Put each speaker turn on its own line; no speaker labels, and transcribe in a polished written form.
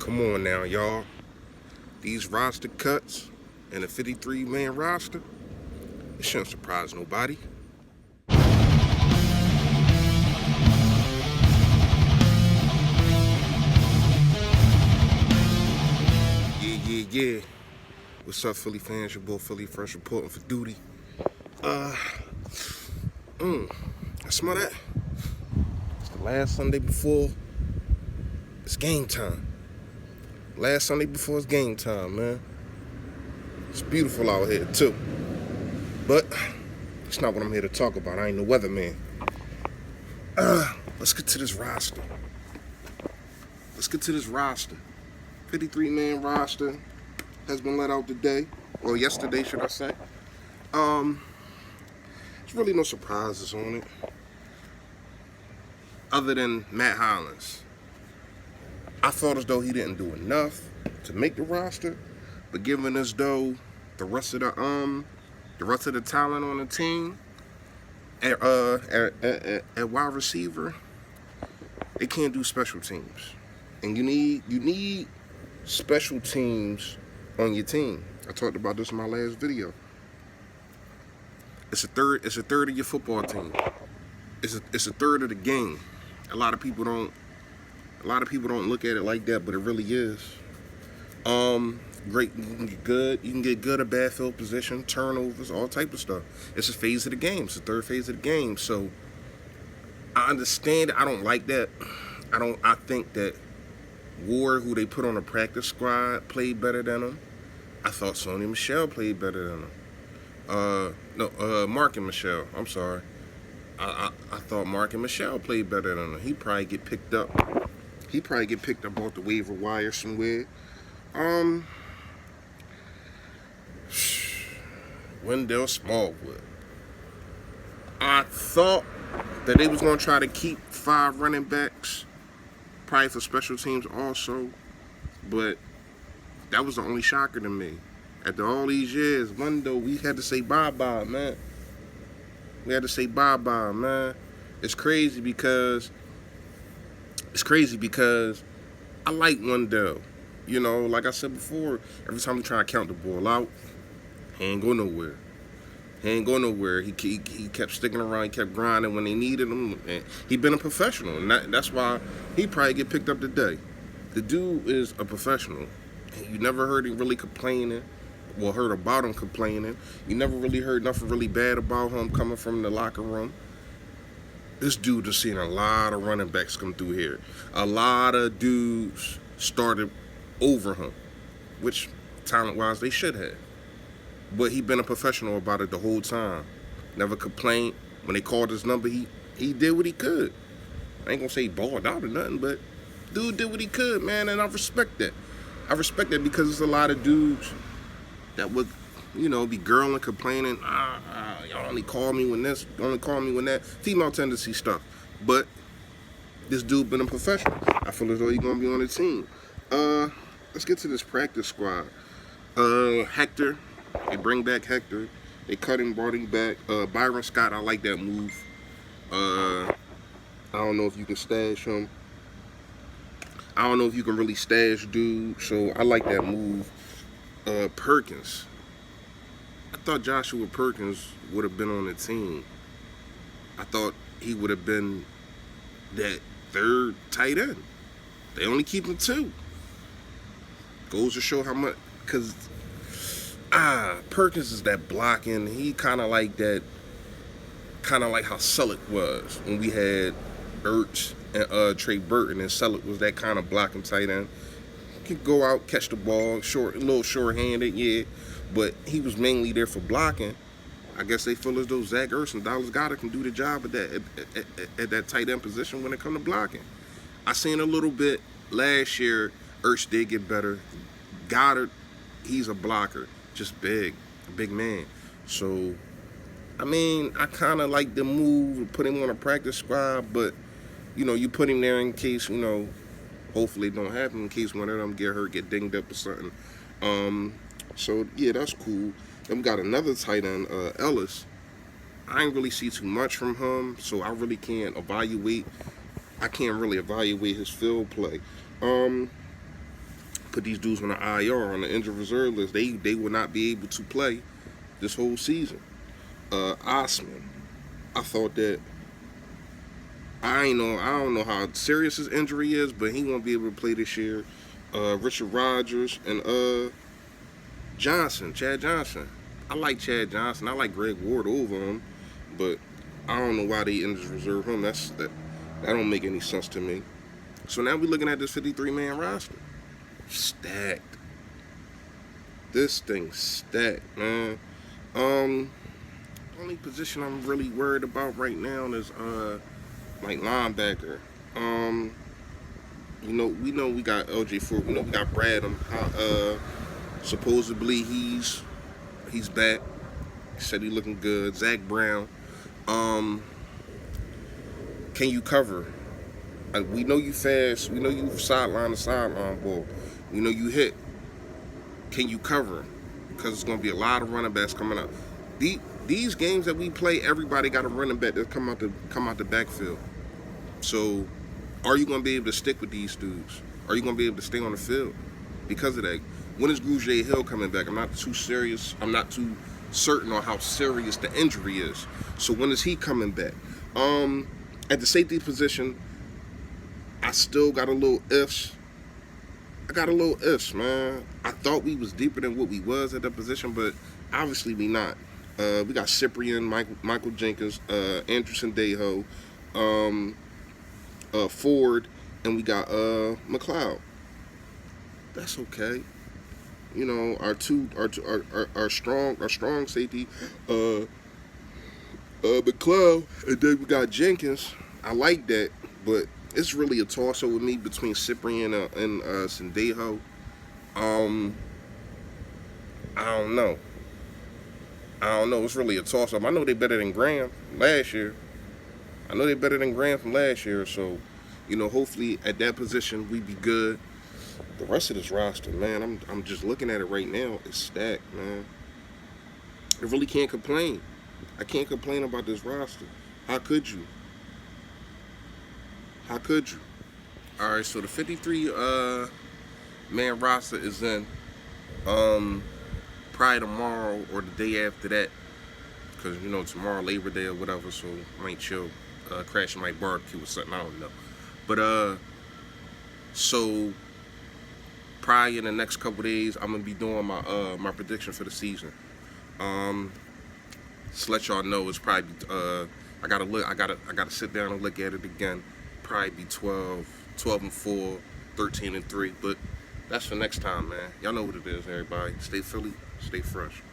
Come on now, y'all. These roster cuts and a 53-man roster, it shouldn't surprise nobody. Yeah. What's up, Philly fans? Your boy Philly Fresh reporting for duty. I smell that. It's the last Sunday before it's game time. Last Sunday before it's game time, man. It's beautiful out here, too. But it's not what I'm here to talk about. I ain't no weatherman. Let's get to this roster. 53-man roster has been let out today. Or yesterday, should I say. There's really no surprises on it. Other than Matt Hollins. I felt as though he didn't do enough to make the roster, but given as though the rest of the talent on the team at wide receiver, they can't do special teams, and you need special teams on your team. I talked about this in my last video. It's a third of your football team. It's a third of the game. A lot of people don't look at it like that, but it really is. Great, you can get good or bad field position, turnovers, all type of stuff. It's a phase of the game. It's the third phase of the game. So I understand. I don't like that. I think that Ward, who they put on the practice squad, played better than him. I thought Sony Michel played better than him. Mark and Michel. I'm sorry. I thought Mark and Michel played better than him. He'd probably get picked up off the waiver wire somewhere. Wendell Smallwood. I thought that they was going to try to keep 5 running backs, probably for special teams also, but that was the only shocker to me. After all these years, Wendell, we had to say bye-bye, man. It's crazy because I like Wendell. You know, like I said before, every time we try to count the ball out, he ain't go nowhere. He kept sticking around. He kept grinding when they needed him. And he been a professional, and that's why he probably get picked up today. The dude is a professional. You never heard him really complaining. Well, heard about him complaining. You never really heard nothing really bad about him coming from the locker room. This dude has seen a lot of running backs come through here. A lot of dudes started over him, which talent-wise they should have. But he been a professional about it the whole time. Never complained. When they called his number, he did what he could. I ain't gonna say he balled out or nothing, but dude did what he could, man, and I respect that. Because there's a lot of dudes that would, be girling, complaining, y'all only call me when this, only call me when that, female tendency stuff. But this dude been a professional. I feel as though he's gonna be on the team. Let's get to this practice squad. Hector, they bring back Hector. They cut him, brought him back. Byron Scott, I like that move. I don't know if you can stash him. I don't know if you can really stash dude, so I like that move. Perkins. I thought Joshua Perkins would have been on the team. I thought he would have been that third tight end. They only keep him 2. Goes to show how much, because Perkins is that blocking. He kind of like how Selleck was when we had Ertz and Trey Burton, and Selleck was that kind of blocking tight end. He could go out, catch the ball, a little short-handed, yeah, but he was mainly there for blocking. I guess they feel as though Zach Ertz and Dallas Goedert can do the job at that tight end position when it comes to blocking. I seen a little bit last year. Ertz did get better. Goddard, he's a blocker, just a big man. So, I mean, I kind of like the move to put him on a practice squad, but, you put him there in case, hopefully it don't happen, in case one of them get hurt, get dinged up or something. So, yeah, that's cool. Then we got another tight end, Ellis. I ain't really see too much from him, so I really can't evaluate. I can't really evaluate his field play. put these dudes on the IR, on the injured reserve list. They will not be able to play this whole season. Osman, I thought that I don't know how serious his injury is, but he won't be able to play this year. Richard Rodgers and Chad Johnson. I like Chad Johnson. I like Greg Ward over him, but I don't know why they injured reserve him. That don't make any sense to me. So now we're looking at this 53-man roster. Stacked. This thing's stacked, man. Only position I'm really worried about right now is like linebacker. We know we got LJ Ford. We know we got Bradham. Supposedly he's back. He said he's looking good. Zach Brown. Can you cover? We know you fast. We know you sideline to sideline ball. We know you hit. Can you cover? Because it's going to be a lot of running backs coming up. These games that we play, everybody got a running back that come out the backfield. So, are you going to be able to stick with these dudes? Are you going to be able to stay on the field because of that? When is Grugier Hill coming back? I'm not too certain on how serious the injury is. So when is he coming back? At the safety position, I still got a little ifs. Man. I thought we was deeper than what we was at that position, but obviously we not. We got Cyprian, Michael Jenkins, Andrew Sendejo, Ford, and we got McLeod. That's okay. You know, our strong safety, McLeod, and then we got Jenkins. I like that, but it's really a toss-up with me between Cyprian and Sendejo. I don't know. It's really a toss-up. I know they're better than Graham last year. So, you know, hopefully at that position we be good. The rest of this roster, man, I'm just looking at it right now. It's stacked, man. I really can't complain. I can't complain about this roster. How could you? All right, so the 53 man roster is in. Probably tomorrow or the day after that, because you know tomorrow Labor Day or whatever, so I might chill, crashing my barbecue or something. I don't know, but so probably in the next couple days I'm gonna be doing my prediction for the season. Just let y'all know it's probably I gotta sit down and look at it again. Probably be 12-4, 13-3, but that's for next time, man. Y'all know what it is, everybody. Stay Philly, stay fresh.